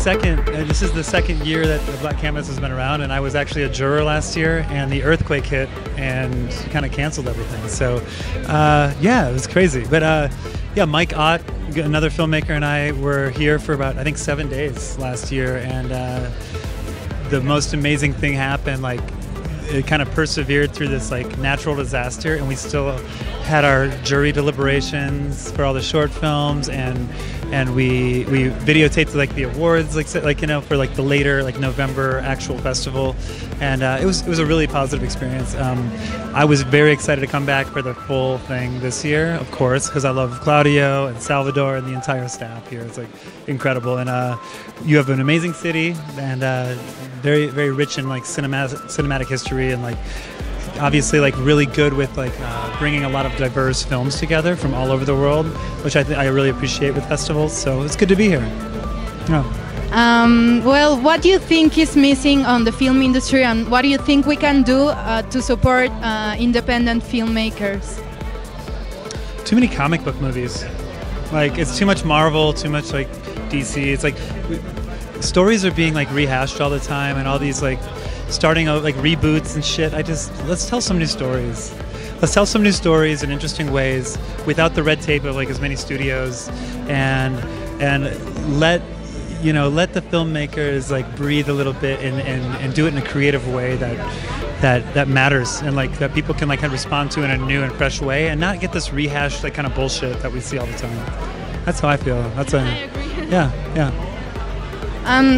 This is the second year that the Black Canvas has been around, and I was actually a juror last year, and the earthquake hit and kind of canceled everything. So, yeah, it was crazy. But yeah, Mike Ott, another filmmaker, and I were here for about, I think, 7 days last year, and the most amazing thing happened. Like, it kind of persevered through this like natural disaster, and we still had our jury deliberations for all the short films, and we videotaped like the awards, like you know, for like the later like November actual festival, and it was a really positive experience. I was very excited to come back for the full thing this year, of course, because I love Claudio and Salvador and the entire staff here. It's like incredible, and you have an amazing city, and very, very rich in like cinematic history, and like obviously like really good with like bringing a lot of diverse films together from all over the world, which I really appreciate with festivals. So it's good to be here. Yeah. Well, what do you think is missing on the film industry, and what do you think we can do to support independent filmmakers? Too many comic book movies. Like, it's too much Marvel, too much like DC. It's like stories are being like rehashed all the time, and all these like starting out like reboots and shit. Let's tell some new stories. Let's tell some new stories in interesting ways without the red tape of like as many studios, and let the filmmakers like breathe a little bit and do it in a creative way that matters, and like that people can like kind of respond to in a new and fresh way, and not get this rehashed like kind of bullshit that we see all the time. That's how I feel. I agree. Yeah.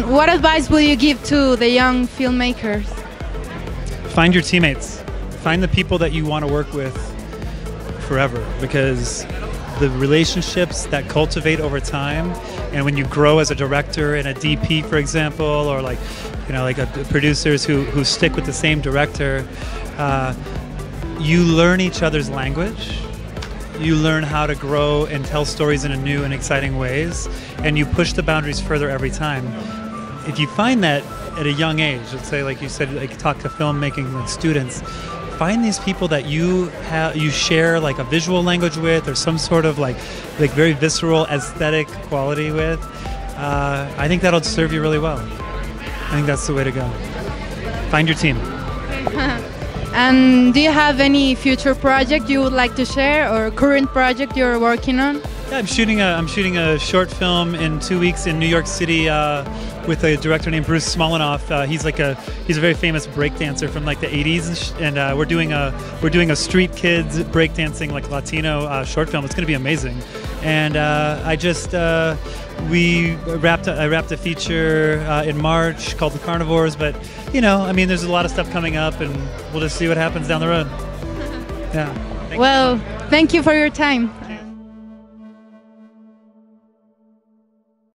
What advice will you give to the young filmmakers? Find your teammates. Find the people that you want to work with forever, because the relationships that cultivate over time, and when you grow as a director and a DP, for example, or like, you know, like producers who stick with the same director, you learn each other's language. You learn how to grow and tell stories in a new and exciting ways, and you push the boundaries further every time. If you find that at a young age, let's say like you said, like talk to filmmaking like students, find these people that you share like a visual language with, or some sort of like very visceral aesthetic quality with. I think that'll serve you really well. I think that's the way to go. Find your team. And do you have any future project you would like to share, or current project you're working on? Yeah, I'm shooting a short film in 2 weeks in New York City with a director named Bruce Smolenoff. He's a very famous breakdancer from like the 80s, and we're doing a street kids breakdancing like Latino short film. It's going to be amazing. And I wrapped a feature in March called The Carnivores, but you know, I mean, there's a lot of stuff coming up, and we'll just see what happens down the road. Yeah. Well, thank you for your time.